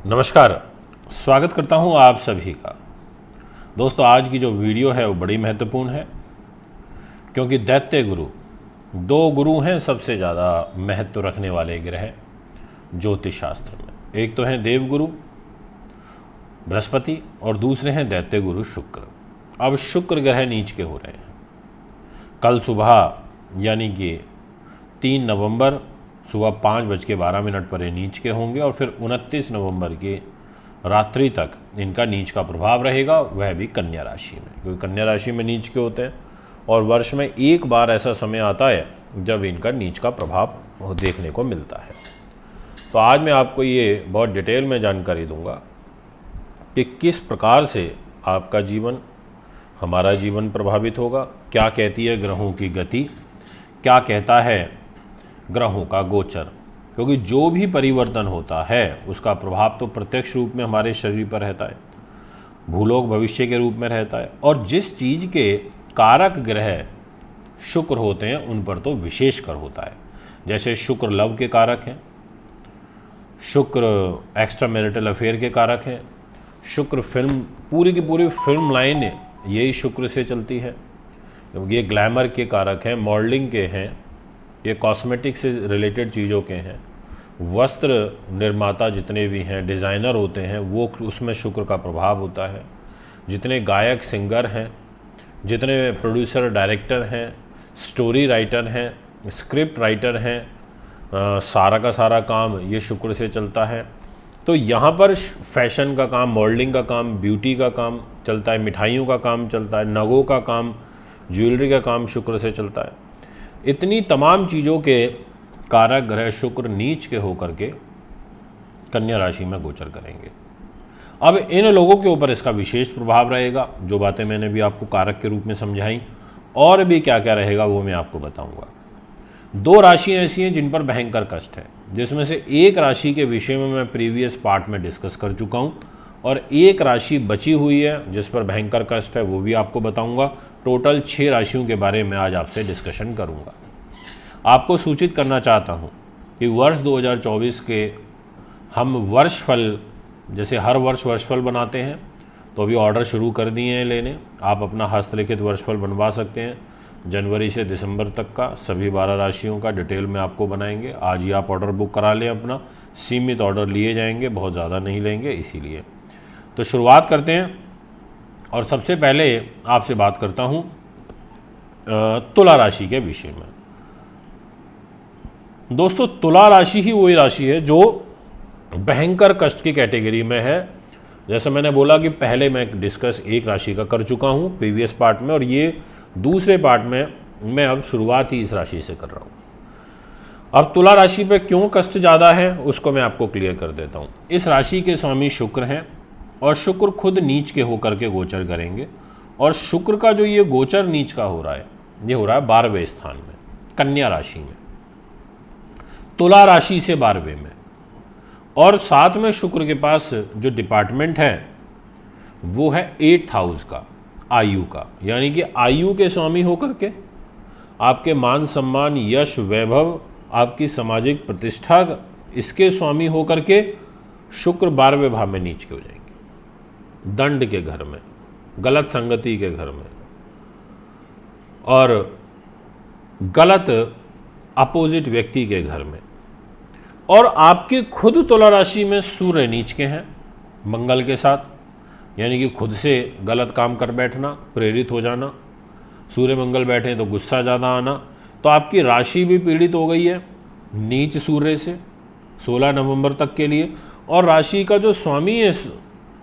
नमस्कार। स्वागत करता हूं आप सभी का। दोस्तों, आज की जो वीडियो है वो बड़ी महत्वपूर्ण है क्योंकि दैत्य गुरु, दो गुरु हैं सबसे ज़्यादा महत्व रखने वाले ग्रह ज्योतिष शास्त्र में। एक तो हैं देवगुरु बृहस्पति और दूसरे हैं दैत्य गुरु शुक्र। अब शुक्र ग्रह नीच के हो रहे हैं। कल सुबह यानी कि 3 नवंबर सुबह 5:12 पर ये नीच के होंगे और फिर 29 नवंबर की रात्रि तक इनका नीच का प्रभाव रहेगा, वह भी कन्या राशि में, क्योंकि कन्या राशि में नीच के होते हैं और वर्ष में एक बार ऐसा समय आता है जब इनका नीच का प्रभाव देखने को मिलता है। तो आज मैं आपको ये बहुत डिटेल में जानकारी दूंगा कि किस प्रकार से आपका जीवन, हमारा जीवन प्रभावित होगा, क्या कहती है ग्रहों की गति, क्या कहता है ग्रहों का गोचर, क्योंकि जो भी परिवर्तन होता है उसका प्रभाव तो प्रत्यक्ष रूप में हमारे शरीर पर रहता है, भूलोक भविष्य के रूप में रहता है, और जिस चीज़ के कारक ग्रह शुक्र होते हैं उन पर तो विशेषकर होता है। जैसे शुक्र लव के कारक हैं, शुक्र एक्स्ट्रा मैरिटल अफेयर के कारक हैं, शुक्र फिल्म, पूरी की पूरी फिल्म लाइन यही शुक्र से चलती है, क्योंकि ये ग्लैमर के कारक हैं, मॉडलिंग के हैं, ये कॉस्मेटिक से रिलेटेड चीज़ों के हैं, वस्त्र निर्माता जितने भी हैं, डिज़ाइनर होते हैं, वो उसमें शुक्र का प्रभाव होता है। जितने गायक सिंगर हैं, जितने प्रोड्यूसर डायरेक्टर हैं, स्टोरी राइटर हैं, स्क्रिप्ट राइटर हैं, सारा का सारा काम ये शुक्र से चलता है। तो यहाँ पर फैशन का काम, मॉडलिंग का काम, ब्यूटी का काम चलता है, मिठाइयों का काम चलता है, नगों का काम, ज्वेलरी का काम शुक्र से चलता है। इतनी तमाम चीज़ों के कारक ग्रह शुक्र नीच के होकर के कन्या राशि में गोचर करेंगे। अब इन लोगों के ऊपर इसका विशेष प्रभाव रहेगा। जो बातें मैंने भी आपको कारक के रूप में समझाई, और भी क्या क्या रहेगा वो मैं आपको बताऊंगा। 2 राशियां ऐसी हैं जिन पर भयंकर कष्ट है, जिसमें से एक राशि के विषय में मैं प्रीवियस पार्ट में डिस्कस कर चुका हूं, और एक राशि बची हुई है जिस पर भयंकर कष्ट है, वो भी आपको बताऊंगा। टोटल 6 राशियों के बारे में आज आपसे डिस्कशन करूंगा। आपको सूचित करना चाहता हूं कि वर्ष 2024 के हम वर्षफल, जैसे हर वर्ष वर्षफल बनाते हैं, तो अभी ऑर्डर शुरू कर दिए हैं लेने। आप अपना हस्तलिखित वर्षफल बनवा सकते हैं। जनवरी से दिसंबर तक का सभी 12 राशियों का डिटेल में आपको बनाएंगे। आज ही आप ऑर्डर बुक करा लें अपना, सीमित ऑर्डर लिए जाएंगे, बहुत ज़्यादा नहीं लेंगे, इसीलिए। तो शुरुआत करते हैं, और सबसे पहले आपसे बात करता हूं तुला राशि के विषय में। दोस्तों, तुला राशि ही वही राशि है जो भयंकर कष्ट की कैटेगरी में है। जैसे मैंने बोला कि पहले मैं डिस्कस एक राशि का कर चुका हूं प्रीवियस पार्ट में, और ये दूसरे पार्ट में मैं अब शुरुआत ही इस राशि से कर रहा हूं। अब तुला राशि पे क्यों कष्ट ज़्यादा है उसको मैं आपको क्लियर कर देता हूं। इस राशि के स्वामी शुक्र हैं, और शुक्र खुद नीच के होकर के गोचर करेंगे। और शुक्र का जो ये गोचर नीच का हो रहा है, ये हो रहा है 12वें स्थान में, कन्या राशि में, तुला राशि से 12वें में। और साथ में शुक्र के पास जो डिपार्टमेंट है वो है 8th हाउस का, आयु का, यानी कि आयु के स्वामी होकर के आपके मान सम्मान, यश, वैभव, आपकी सामाजिक प्रतिष्ठा, इसके स्वामी होकर के शुक्र 12वें भाव में नीच के हो जाएंगे। दंड के घर में, गलत संगति के घर में, और गलत अपोजिट व्यक्ति के घर में। और आपके खुद तुला राशि में सूर्य नीच के हैं मंगल के साथ, यानी कि खुद से गलत काम कर बैठना, प्रेरित हो जाना। सूर्य मंगल बैठे तो गुस्सा ज़्यादा आना। तो आपकी राशि भी पीड़ित हो गई है नीच सूर्य से 16 नवंबर तक के लिए, और राशि का जो स्वामी है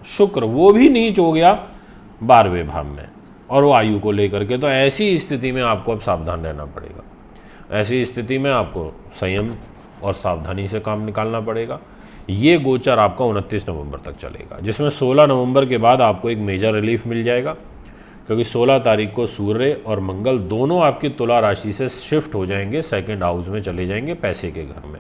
शुक्र वो भी नीच हो गया 12वें भाव में, और वो आयु को लेकर के। तो ऐसी स्थिति में आपको अब सावधान रहना पड़ेगा। ऐसी स्थिति में आपको संयम और सावधानी से काम निकालना पड़ेगा। ये गोचर आपका 29 नवंबर तक चलेगा, जिसमें 16 नवंबर के बाद आपको एक मेजर रिलीफ मिल जाएगा, क्योंकि 16 तारीख को सूर्य और मंगल दोनों आपकी तुला राशि से शिफ्ट हो जाएंगे, 2nd हाउस में चले जाएंगे, पैसे के घर में।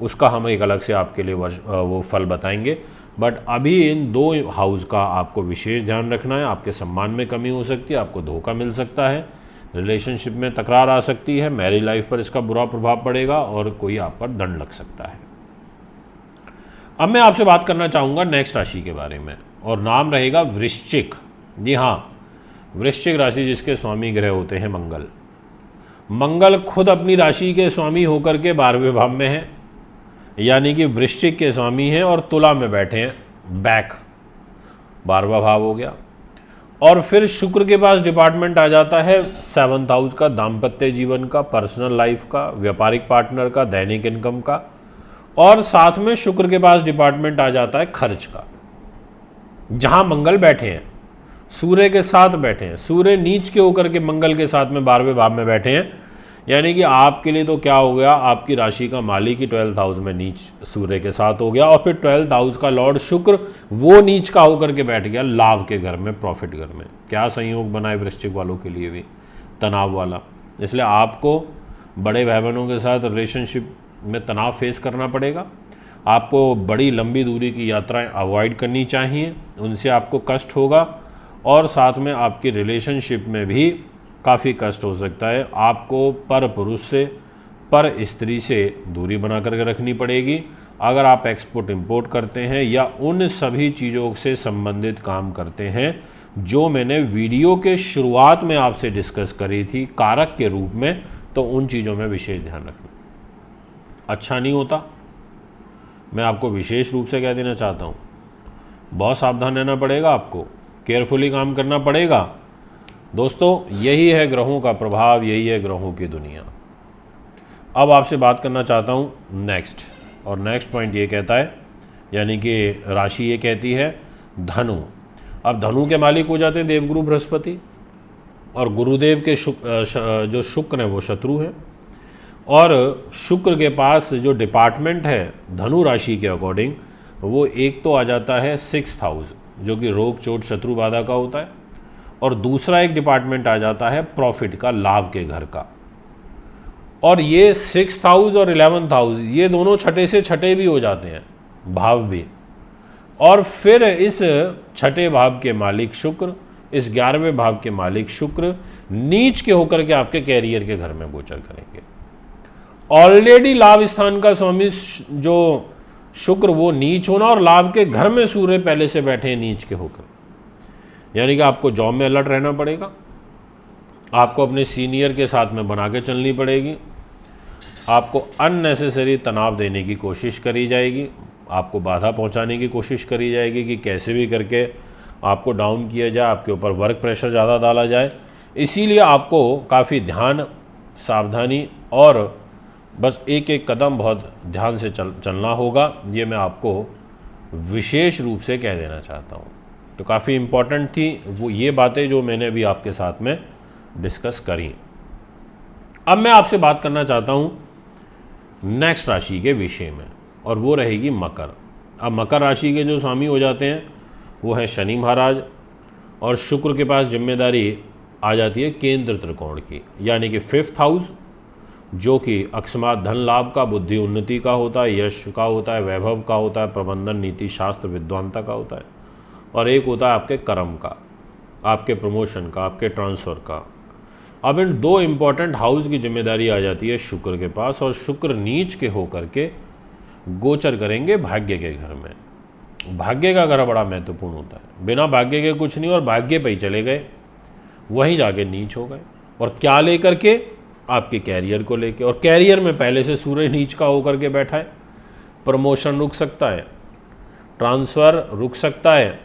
उसका हम एक अलग से आपके लिए वो फल बताएंगे। बट अभी इन 2 हाउस का आपको विशेष ध्यान रखना है। आपके सम्मान में कमी हो सकती है, आपको धोखा मिल सकता है, रिलेशनशिप में तकरार आ सकती है, मैरिज लाइफ पर इसका बुरा प्रभाव पड़ेगा, और कोई आप पर दंड लग सकता है। अब मैं आपसे बात करना चाहूँगा नेक्स्ट राशि के बारे में, और नाम रहेगा वृश्चिक। जी हाँ, वृश्चिक राशि जिसके स्वामी ग्रह होते हैं मंगल। मंगल खुद अपनी राशि के स्वामी होकर के 12वें भाव में है, यानी कि वृश्चिक के स्वामी हैं और तुला में बैठे हैं, बैक 12वां भाव हो गया। और फिर शुक्र के पास डिपार्टमेंट आ जाता है 7th हाउस का, दाम्पत्य जीवन का, पर्सनल लाइफ का, व्यापारिक पार्टनर का, दैनिक इनकम का, और साथ में शुक्र के पास डिपार्टमेंट आ जाता है खर्च का। जहां मंगल बैठे हैं, सूर्य के साथ बैठे हैं, सूर्य नीच के होकर के मंगल के साथ में 12वें भाव में बैठे हैं, यानी कि आपके लिए तो क्या हो गया, आपकी राशि का मालिक ही 12th हाउस में नीच सूर्य के साथ हो गया, और फिर 12th हाउस का लॉर्ड शुक्र वो नीच का होकर के बैठ गया लाभ के घर में, प्रॉफिट घर में। क्या संयोग बनाए वृश्चिक वालों के लिए भी तनाव वाला। इसलिए आपको बड़े भाई बहनों के साथ रिलेशनशिप में तनाव फेस करना पड़ेगा। आपको बड़ी लंबी दूरी की यात्राएं अवॉइड करनी चाहिए, उनसे आपको कष्ट होगा, और साथ में आपकी रिलेशनशिप में भी काफ़ी कष्ट हो सकता है। आपको पर पुरुष से, पर स्त्री से दूरी बना करके रखनी पड़ेगी। अगर आप एक्सपोर्ट इंपोर्ट करते हैं या उन सभी चीज़ों से संबंधित काम करते हैं जो मैंने वीडियो के शुरुआत में आपसे डिस्कस करी थी कारक के रूप में, तो उन चीज़ों में विशेष ध्यान रखना अच्छा नहीं होता। मैं आपको विशेष रूप से कह देना चाहता हूँ, बहुत सावधान रहना पड़ेगा, आपको केयरफुली काम करना पड़ेगा। दोस्तों, यही है ग्रहों का प्रभाव, यही है ग्रहों की दुनिया। अब आपसे बात करना चाहता हूँ नेक्स्ट, और नेक्स्ट पॉइंट ये कहता है, यानी कि राशि ये कहती है धनु। अब धनु के मालिक हो जाते हैं देवगुरु बृहस्पति, और गुरुदेव के जो शुक्र हैं वो शत्रु हैं, और शुक्र के पास जो डिपार्टमेंट है धनु राशि के अकॉर्डिंग, वो एक तो आ जाता है 6th हाउस जो कि रोग चोट शत्रु बाधा का होता है, और दूसरा एक डिपार्टमेंट आ जाता है प्रॉफिट का, लाभ के घर का। और ये 6th हाउस और 11th हाउस ये दोनों छठे से छठे भी हो जाते हैं, भाव भी। और फिर इस छठे भाव के मालिक शुक्र, इस 11वें भाव के मालिक शुक्र नीच के होकर के आपके कैरियर के घर में गोचर करेंगे। ऑलरेडी लाभ स्थान का स्वामी जो शुक्र वो नीच होना, और लाभ के घर में सूर्य पहले से बैठे हैं नीच के होकर, यानी कि आपको जॉब में अलर्ट रहना पड़ेगा। आपको अपने सीनियर के साथ में बना के चलनी पड़ेगी। आपको अननेसेसरी तनाव देने की कोशिश करी जाएगी, आपको बाधा पहुंचाने की कोशिश करी जाएगी कि कैसे भी करके आपको डाउन किया जाए, आपके ऊपर वर्क प्रेशर ज़्यादा डाला जाए। इसीलिए आपको काफ़ी ध्यान, सावधानी और बस एक एक कदम बहुत ध्यान से चलना होगा। ये मैं आपको विशेष रूप से कह देना चाहता हूँ। तो काफ़ी इम्पॉर्टेंट थी वो ये बातें जो मैंने अभी आपके साथ में डिस्कस करी। अब मैं आपसे बात करना चाहता हूँ नेक्स्ट राशि के विषय में, और वो रहेगी मकर। अब मकर राशि के जो स्वामी हो जाते हैं वो है शनि महाराज, और शुक्र के पास जिम्मेदारी आ जाती है केंद्र त्रिकोण की, यानी कि 5th हाउस जो कि अकस्मात धन लाभ का, बुद्धि उन्नति का होता है, यश का होता है, वैभव का होता है, प्रबंधन नीति शास्त्र विद्वानता का होता है, और एक होता है आपके कर्म का, आपके प्रमोशन का, आपके ट्रांसफ़र का। अब इन दो इम्पॉर्टेंट हाउस की जिम्मेदारी आ जाती है शुक्र के पास, और शुक्र नीच के होकर के गोचर करेंगे भाग्य के घर में। भाग्य का घर बड़ा महत्वपूर्ण होता है, बिना भाग्य के कुछ नहीं, और भाग्य पे ही चले गए, वहीं जाके नीच हो गए। और क्या लेकर के, आपके कैरियर को लेके, और कैरियर में पहले से सूर्य नीच का होकर के बैठा है। प्रमोशन रुक सकता है, ट्रांसफ़र रुक सकता है,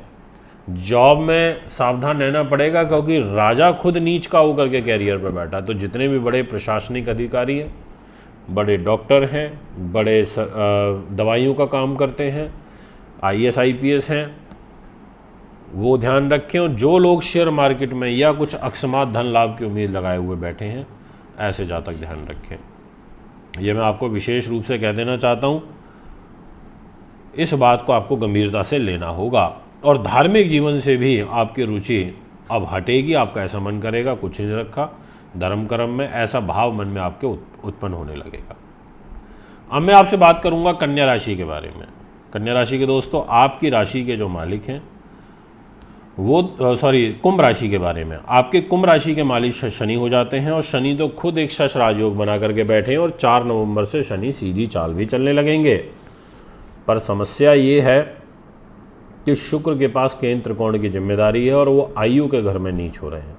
जॉब में सावधान रहना पड़ेगा क्योंकि राजा खुद नीच का होकर के कैरियर पर बैठा है। तो जितने भी बड़े प्रशासनिक अधिकारी हैं, बड़े डॉक्टर हैं, बड़े दवाइयों का काम करते हैं, IAS IPS हैं, वो ध्यान रखें। और जो लोग शेयर मार्केट में या कुछ अकस्मात धन लाभ की उम्मीद लगाए हुए बैठे हैं, ऐसे जातक ध्यान रखें। ये मैं आपको विशेष रूप से कह देना चाहता हूँ। इस बात को आपको गंभीरता से लेना होगा, और धार्मिक जीवन से भी आपकी रुचि अब हटेगी। आपका ऐसा मन करेगा कुछ नहीं रखा धर्म कर्म में, ऐसा भाव मन में आपके उत्पन्न होने लगेगा। अब मैं आपसे बात करूंगा कन्या राशि के बारे में। कन्या राशि के दोस्तों, आपकी राशि के जो मालिक हैं वो कुंभ राशि के बारे में। आपके कुंभ राशि के मालिक शनि हो जाते हैं, और शनि तो खुद एक शश राजयोग बना करके बैठे हैं, और 4 नवंबर से शनि सीधी चाल भी चलने लगेंगे। पर समस्या ये है कि शुक्र के पास केंद्र त्रिकोण की जिम्मेदारी है और वो आयु के घर में नीच हो रहे हैं,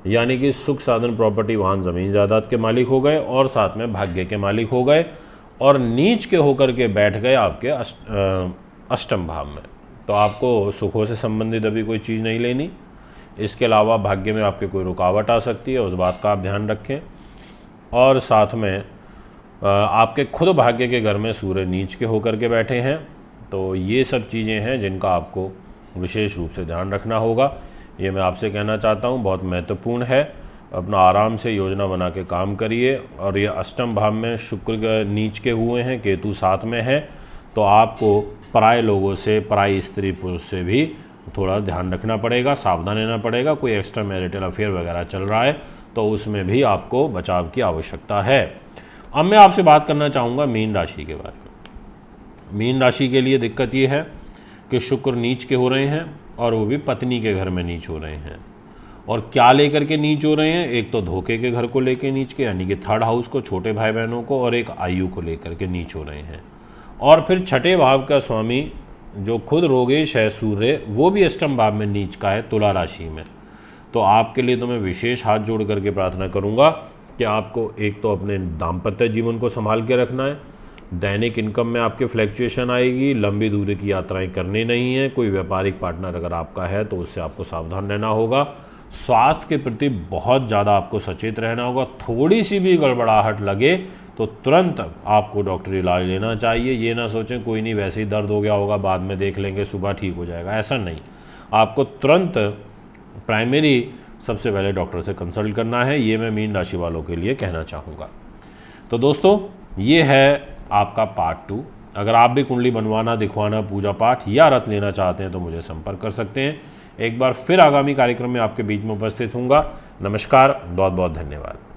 यानी कि सुख साधन प्रॉपर्टी वाहन ज़मीन जायदाद के मालिक हो गए और साथ में भाग्य के मालिक हो गए, और नीच के होकर के बैठ गए आपके अष्टम भाव में। तो आपको सुखों से संबंधित अभी कोई चीज़ नहीं लेनी। इसके अलावा भाग्य में आपके कोई रुकावट आ सकती है, उस बात का आप ध्यान रखें। और साथ में आपके खुद भाग्य के घर में सूर्य नीच के होकर के बैठे हैं। तो ये सब चीज़ें हैं जिनका आपको विशेष रूप से ध्यान रखना होगा। ये मैं आपसे कहना चाहता हूँ, बहुत महत्वपूर्ण है। अपना आराम से योजना बना के काम करिए। और ये अष्टम भाव में शुक्र नीच के हुए हैं, केतु साथ में है, तो आपको पराये लोगों से, पराई स्त्री पुरुष से भी थोड़ा ध्यान रखना पड़ेगा, सावधान रहना पड़ेगा। कोई एक्स्ट्रा मैरिटल अफेयर वगैरह चल रहा है तो उसमें भी आपको बचाव की आवश्यकता है। अब मैं आपसे बात करना चाहूँगा मीन राशि के बारे में। मीन राशि के लिए दिक्कत ये है कि शुक्र नीच के हो रहे हैं और वो भी पत्नी के घर में नीच हो रहे हैं। और क्या लेकर के नीच हो रहे हैं? एक तो धोखे के घर को लेकर नीच के, यानी कि थर्ड हाउस को, छोटे भाई बहनों को, और एक आयु को लेकर के नीच हो रहे हैं। और फिर छठे भाव का स्वामी जो खुद रोगेश है सूर्य, वो भी अष्टम भाव में नीच का है, तुला राशि में। तो आपके लिए तो मैं विशेष हाथ जोड़ करके प्रार्थना करूंगा कि आपको एक तो अपने दाम्पत्य जीवन को संभाल के रखना है, दैनिक इनकम में आपके फ्लैक्चुएशन आएगी, लंबी दूरी की यात्राएं करनी नहीं है, कोई व्यापारिक पार्टनर अगर आपका है तो उससे आपको सावधान रहना होगा, स्वास्थ्य के प्रति बहुत ज़्यादा आपको सचेत रहना होगा। थोड़ी सी भी गड़बड़ाहट लगे तो तुरंत आपको डॉक्टरी इलाज लेना चाहिए। ये ना सोचें कोई नहीं, वैसे ही दर्द हो गया होगा, बाद में देख लेंगे, सुबह ठीक हो जाएगा, ऐसा नहीं। आपको तुरंत प्राइमरी सबसे पहले डॉक्टर से कंसल्ट करना है। ये मैं मीन राशि वालों के लिए कहना चाहूँगा। तो दोस्तों, ये है आपका पार्ट 2। अगर आप भी कुंडली बनवाना, दिखवाना, पूजा पाठ या रत लेना चाहते हैं तो मुझे संपर्क कर सकते हैं। एक बार फिर आगामी कार्यक्रम में आपके बीच में उपस्थित हूँगा। नमस्कार, बहुत बहुत धन्यवाद।